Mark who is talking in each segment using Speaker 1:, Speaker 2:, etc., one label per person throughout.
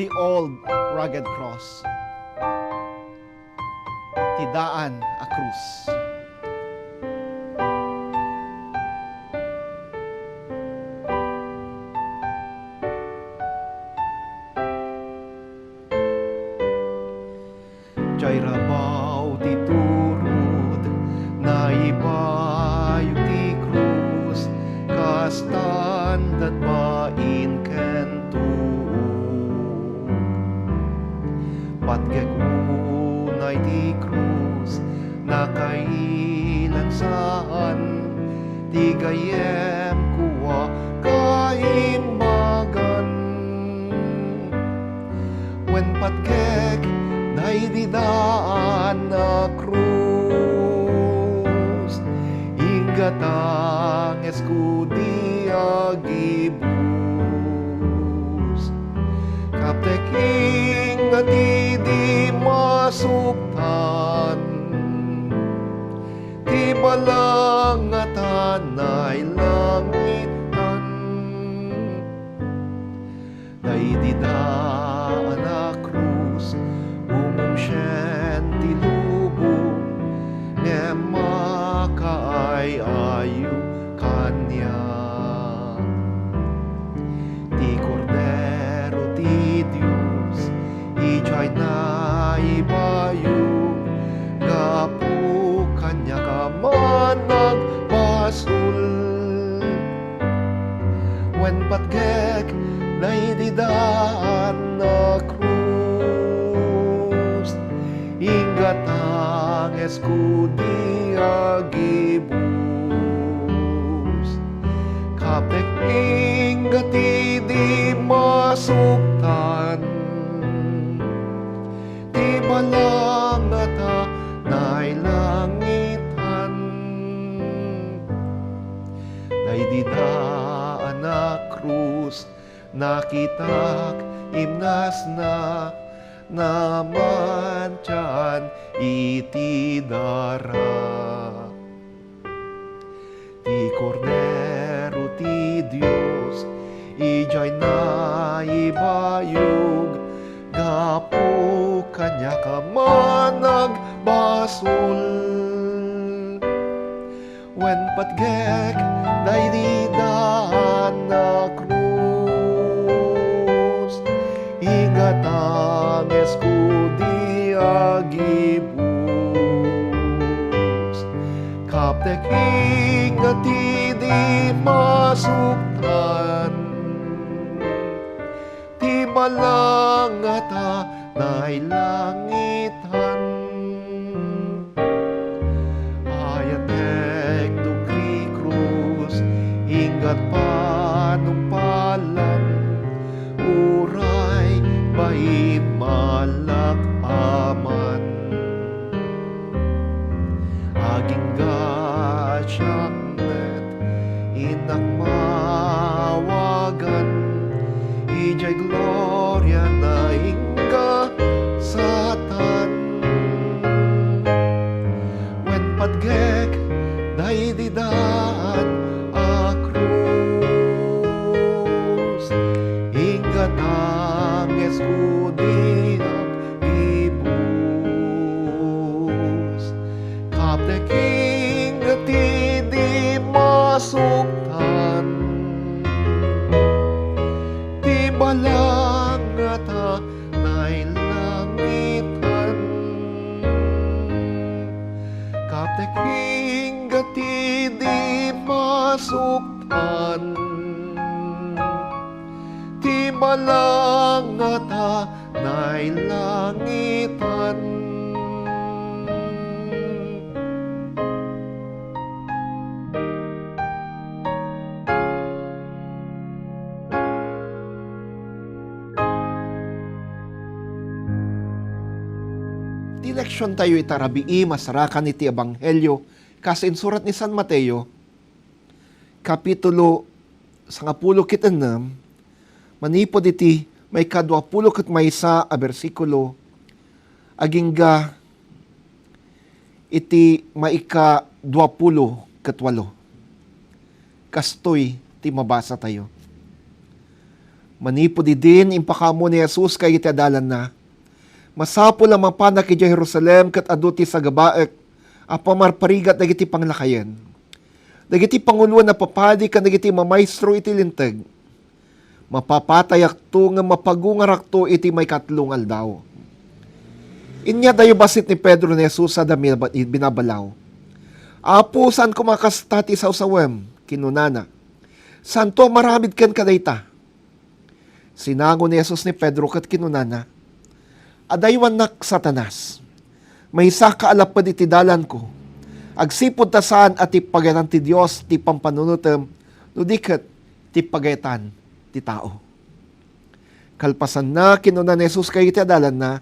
Speaker 1: the old rugged cross. Tidaan a krus. Jay rabaw ti turod, na ibayog ti krus, kastan dat bain ken tuog. Patgekunay ti krus, nakailan saan, ti gayem kuwa kaimbagan. Wen patgek naididaan na krus, ingatang eskudi agibus. Kapteking natidi masuktan, ti balangatan ay langitan. Naididaan na krus, umumsyen ti lubong, ne makaayayu kanya. Ti kordero ti Diyos, ijay na ibayong, gapu kanya ka man nagpasul. Wen patgek naididaan na krus, ingatang eskudi agibus. Kaptek ingati di masuktan, ti balangata nailangitan. Naididaan na krus, nakitak imnas na, naman tiyan iti dara. Ti kordero ti Diyos, ijay na ibayog, gapu kanya ka man nagbasul. Wen patgek naididaan na krus, ingatang eskudi agibus. Kaptek ingati di masuktan, ti balangata nailangitan. Ayatek dukri krus, ingat panumpalan, uray bait malakaman. Aging gasyangnet, inak mawagan, ijay gloria na ingga satan. Wen patgek naididaan a krus, ingatang eskudi agibus. Kaptek ingati di masuktan, ti balangata nailangitan. Kaptek ingati di masuktan, ti balangata nailangitan. Ti leksyon tayo itarabii masarakan iti Ebanghelyo kas insurat ni San Mateo, kapitulo 10 manipod iti may 20 maysa a bersikulo, agingga iti maika 20 kastoy ti mabasa tayo. Manipo di din impakamo ni Jesus kay iti adalan na. Masapo lang mapanak iti Jerusalem kat aduti sa gabaek a pamarparigat dagiti panglakayen. Dagiti panguluan na papadi kan dagiti mamaestro iti linteg. Mapapatayak to nga mapagungarak to iti may katlong aldaw. Inya dayo basit ni Pedro ni Jesus sa dami binabalaw. Apo, saan kumakastati sa usawem? Kinunana. Santo maramid ken kadayta. Sinango ni Jesus ni Pedro kat kinunana. Adaywan nak Satanas. May isa kaalapad iti dalan ko. Agsipod ta saan at ipagayatan ti Diyos ti pampanunutem no diket ti pagayatan ti tao. Kalpasan na kinunan ni Jesus kay iti adalan na.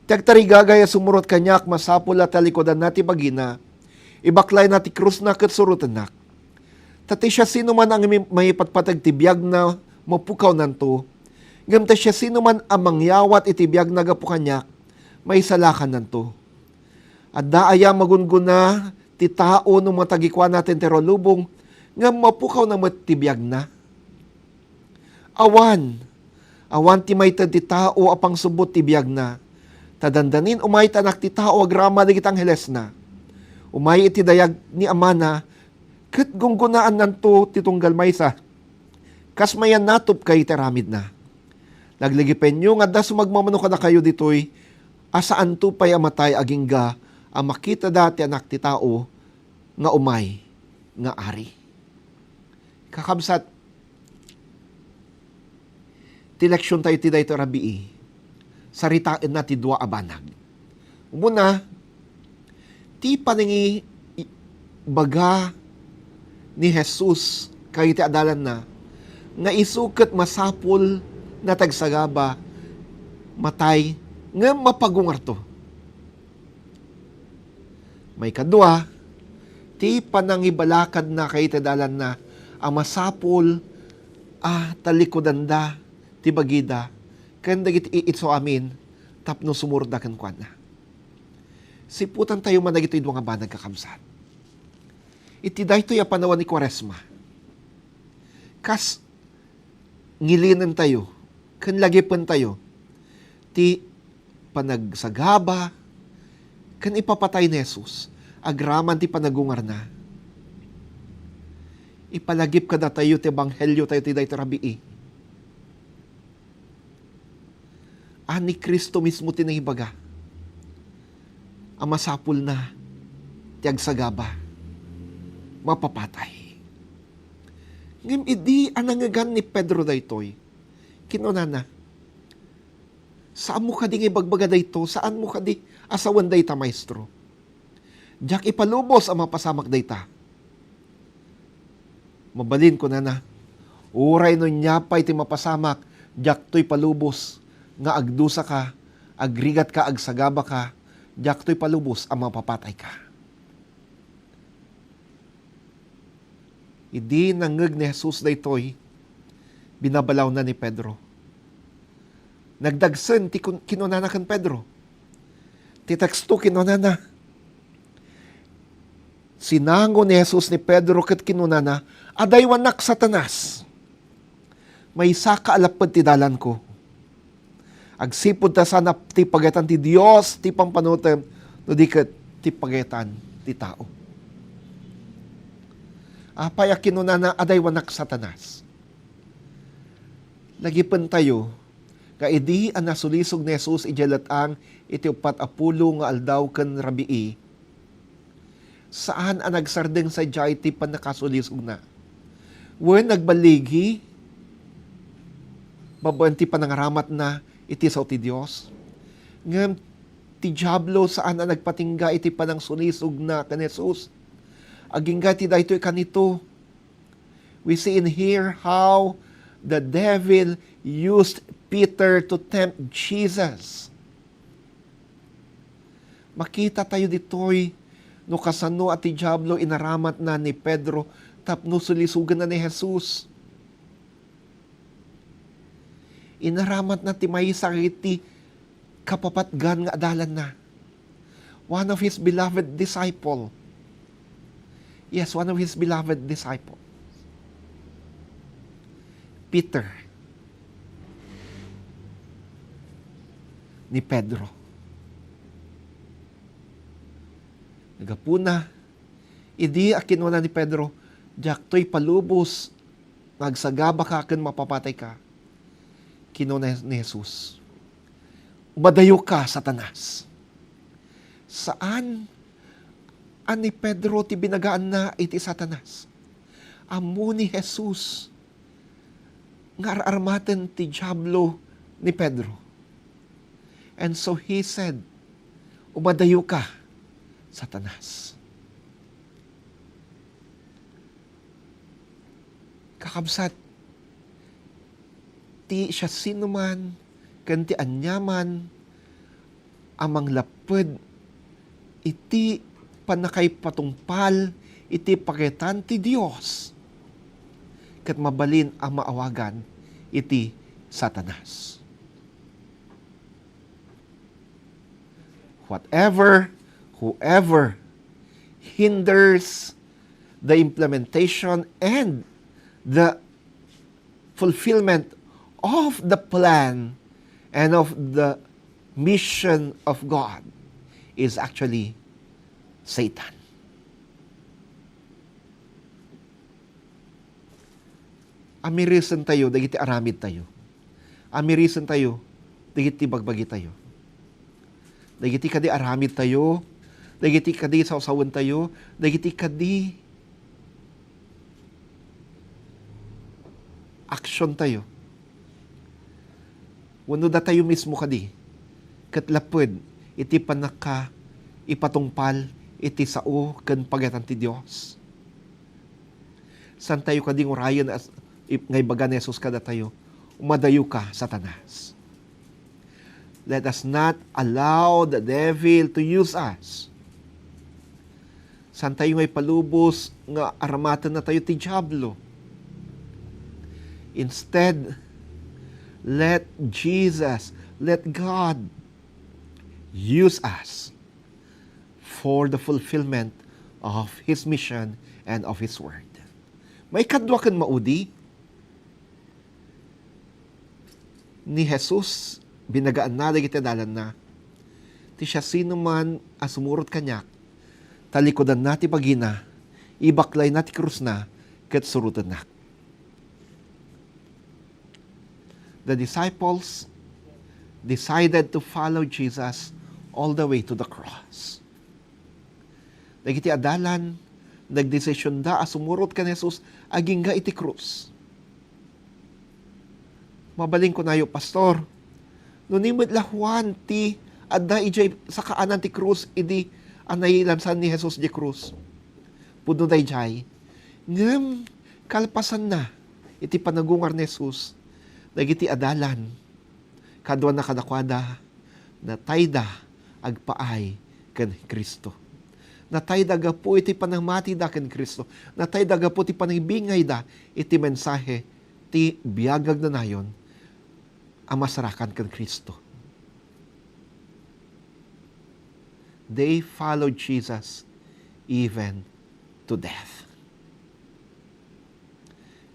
Speaker 1: Tagtarigagay sumurot kanyak masapul at talikodan na ti bagina. Ibaklay na ti krus na kat surutan nak. Tati siya sino man ang may patpatag ti biyag na mapukaw nanto. Gamta siya sino man ang mangyawat iti biyag na gapukanyak may salakan nanto. At daaya magunguna ti tao nung matagikwa natin terolubong nga mapukaw na matibiyag na. Awan ti may ti tao apang subot tibiyag na. Tadandanin umay tanak ti tao agrama digit angheles na. Umay iti dayag ni amana ket gunggunaan nanto titunggal maysa. Kas mayan natop kay teramid na. Nagligipen nyo nga da sumagmamano ka na kayo ditoy asaan to pay amatay agingga ang makita dati anak ti tao nga umay nga ari. Kakabsat ti leksyon tayo ti dayto rabii. Saritain na ti dua abanag. Umuna, ti paningi baga ni Jesus kay ti adalan na nga isuket masapul na tagsagaba matay nga mapagungarto. May kadua, ti panangibalakad na kay ti adalan na ang masapul talikodan da ti bagida ken dagiti iitso amin tapno sumurda ken kuana. Siputan tayo man dagiti duwa nga banag kakamsat. Iti daytoy a panawan ni Kwaresma. Kas ngilinan tayo ken lagipen tayo ti panagsagaba ken ipapatay ni Jesus agraman ti panagungar na. Ipalagip kada tayo ti ebanghelyo tayo ti daytoy rabii. Ani Kristo mismo tinahibaga. Ang masapul na tiag sagaba. Mapapatay. Ngim idi anangagan ni Pedro daytoy. Kinunana. Saan mo ka di ibagbaga dayto? Saan mo ka di asawan dayta maestro? Diyak ipalubos ang mapasamak dayta. Mabalin ko na. Uray no nyapay ti mapasamak. Diyak to'y palubos. Nga agdusa ka, agrigat ka, agsagaba ka, diyak to'y palubos ang mapapatay ka. Idi nangeg ni Jesus daytoy, binabalaw na ni Pedro. Nagdagsen ti kinunana kan Pedro. Ti teksto kinunana. Sinango ni Jesus ni Pedro ket kinunana, adaywan nak Satanas. May saka alapad ti dalan ko. Agsipod ta sana ti pagayatan ti Dios ti pampanutem no diket ti pagayatan ti tao. Apay kinunana adaywan nak Satanas. Lagipen tayo kaidi ang nasulisog ni Jesus ijalatang iti 40 nga aldaw ken rabii. Saan ang nagsardeng sa jay ti panakasulisog na? Wen nagbaligi babaen ti panangaramat na iti sa ti Diyos. Ngam ti Diablo saan na nagpatingga iti panang sunisog na kan Jesus. Agingga ti daytoy kanito. We see in here how the devil used Peter to tempt Jesus. Makita tayo ditoy no kasano at ti Diablo inaramat na ni Pedro tapno sulisugan na ni Jesus. Inaramat na ti may sakiti kapapatgan nga adalan na. One of his beloved disciple. Yes, one of his beloved disciple. Peter. ni Pedro. Nagapuna, idi akinuna ni Pedro, jaktoy palubos, nagsagaba ka akin mapapatay ka. Kinuna ni Jesus, umadayo ka, Satanas. Saan? Ani Pedro ti binagaan na iti Satanas. Amo ni Jesus nga ararmaten ti Diablo ni Pedro. And so he said, umadayo ka, Satanas. Kakabsat, ti siya sinuman, kanti anyaman, amang lapid, iti panakay patungpal, iti paketan ti Diyos, kat mabalin ang maawagan, iti Satanas. Whoever hinders the implementation and the fulfillment of the plan and of the mission of God is actually Satan. Amirisan tayo, dagiti aramid tayo. Amirisan tayo, dagiti bagbagi tayo. Dagiti kadi aramid tayo, dagiti kadi sausawan tayo, dagiti kadi aksyon tayo. Wano da tayo mismo kadi, katlapod, iti panaka, ipatungpal, iti sao, kan pagatan ti Diyos. San tayo kading urayan, ngay baga ni Jesus kada tayo, umadayo ka, Satanas. Let us not allow the devil to use us. San tayo ngay palubos, nga aramatan na tayo ti Diablo. Instead, let Jesus, let God use us for the fulfillment of His mission and of His word. May kadwa kan maudi ni Jesus, binagaan na, dagiti dalan na, ti siya sino man asumurot kanyak, talikodan na ti pagina, ibaklay na ti krus na, ket surutan na. The disciples decided to follow Jesus all the way to the cross. Dagiti adalan, nagdesisyon da, asumurot ka ni Jesus, aging ga iti krus. Mabaling ko na yung pastor, nunimod lahuan ti adda ijay sa kaanan ti krus, idi anayilansan ni Jesus di krus. Puno da ijay, ngem kalpasan na, iti panagungar ni Jesus, nagiti adalan, kadwa na kadakwada, na tayda agpaay ken Kristo. Na tayda gapo iti panangmati da ken Kristo. Na tayda gapo iti panangibingay da, iti mensahe, ti biyagag na nayon, ang masarakan kan Kristo. They followed Jesus even to death.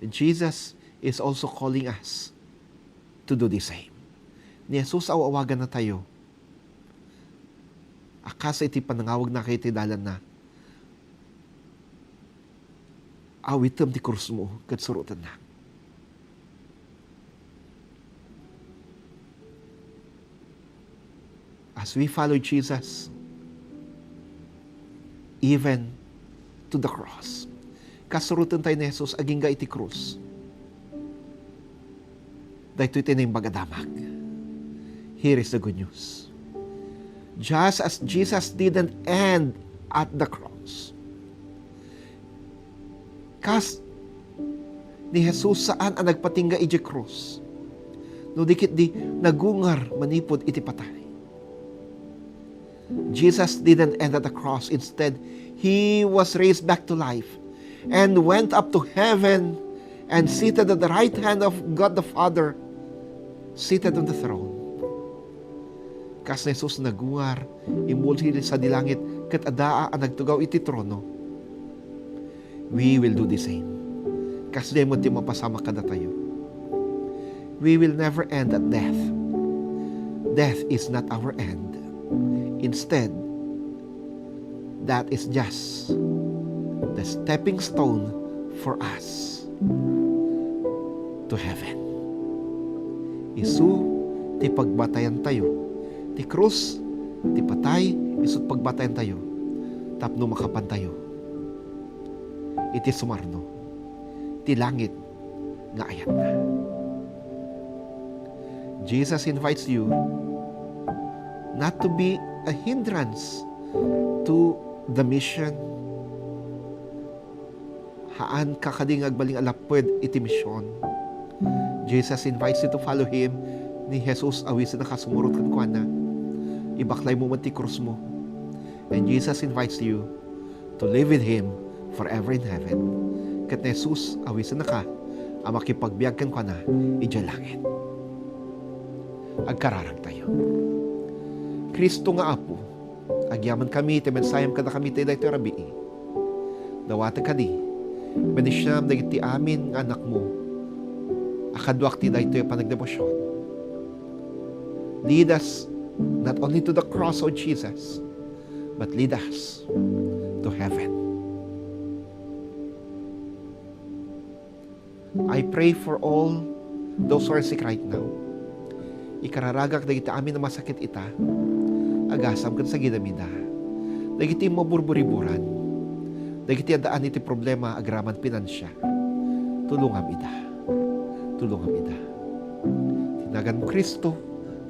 Speaker 1: Jesus is also calling us to do the same. Ni Jesus awawagan na tayo. Akasa iti panangawag na kayo iti dalan na, awitem ti krus mo, kat surutan na. As we follow Jesus, even to the cross, kasurutan tayo ni Jesus, aging ga iti krus. Dahito iti na yung bagadamag. Here is the good news. Just as Jesus didn't end at the cross, kas ni Jesus saan ang nagpatingga iti krus, no dikit di nagungar manipod iti patay. Jesus didn't end at the cross. Instead, He was raised back to life and went up to heaven and seated at the right hand of God the Father, seated on the throne. Kas na Jesus nagungar, imulsi sa dilangit, kat adaa ang nagtugaw iti trono. We will do the same. Kas na mo ti mapasama kada tayo. We will never end at death. death is not our end. Instead, that is just the stepping stone for us to heaven. Isu, ti pagbatayan tayo. Ti krus, ti patay, isut pagbatayan tayo. Tapno makapan tayo. Iti sumarno. Ti langit nga ayan na. Jesus invites you not to be a hindrance to the mission. Haan kakading agbaling alapwed iti misyon. Jesus invites you to follow Him. Ni Jesus awis na kasumurot kan kuana. Ibaklay mo man ti krus mo. And Jesus invites you to live with Him forever in heaven. Kat ni Jesus awis na ka ang makipagbiag kan kuana ija langit. Agkararag tayo. Kristo nga Apo, agyaman kami, ti mensayam kada kami tayo dahito rabii. Dawata ka di, benisyam dagiti amin nga anak mo, akadwak ti dahito yung panagdebosyon. Lead us not only to the cross, O Jesus, but lead us to heaven. I pray for all those who are sick right now. Ikararagak dagiti amin na masakit ita, agasam kan sa gidamida. Dagiti maburburiburan, dagiti adaan iti problema agraman pinansya. Tulungam ida. Tulungam ida. Tinagan mo Kristo,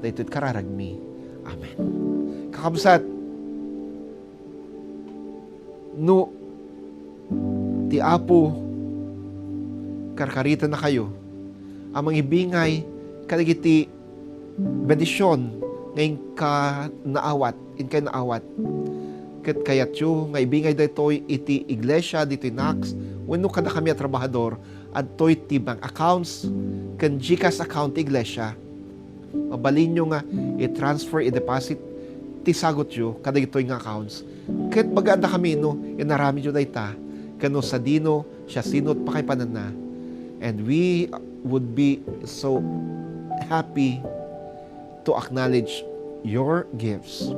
Speaker 1: dahito't kararagmi. Amen. Kakabsat, no, ti Apo, karkarita na kayo, amang ibingay, kadagiti bendisyon ngayon ka naawat, in kay naawat. Kat kayat yu, nga ibingay daytoy iti iglesia, dito'y NACS, wano kada kami at trabahador, at to'y ti bank accounts, kan GCash account iglesia. Mabalin nyo nga, i-transfer, i-deposit, ti sagot yu, kada ito'y nga accounts. Kat maganda kami, no, inarami nyo dayta, kano sa dino, siya sinot pa kay panana. And we would be so happy to acknowledge your gifts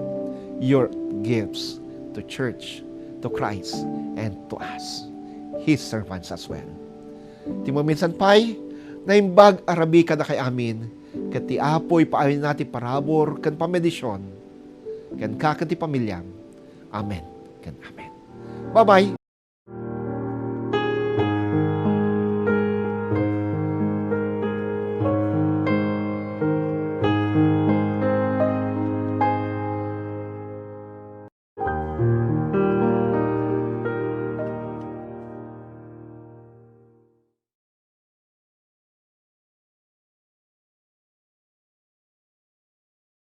Speaker 1: to church, to Christ, and to us, His servants as well. Ti maminsan pa'y, naimbag arabi ka na kay amin, kat ti apoy paamin natin parabor, kan pamedisyon, kan kakati pamilyam. Amen. Kan amen. Bye-bye.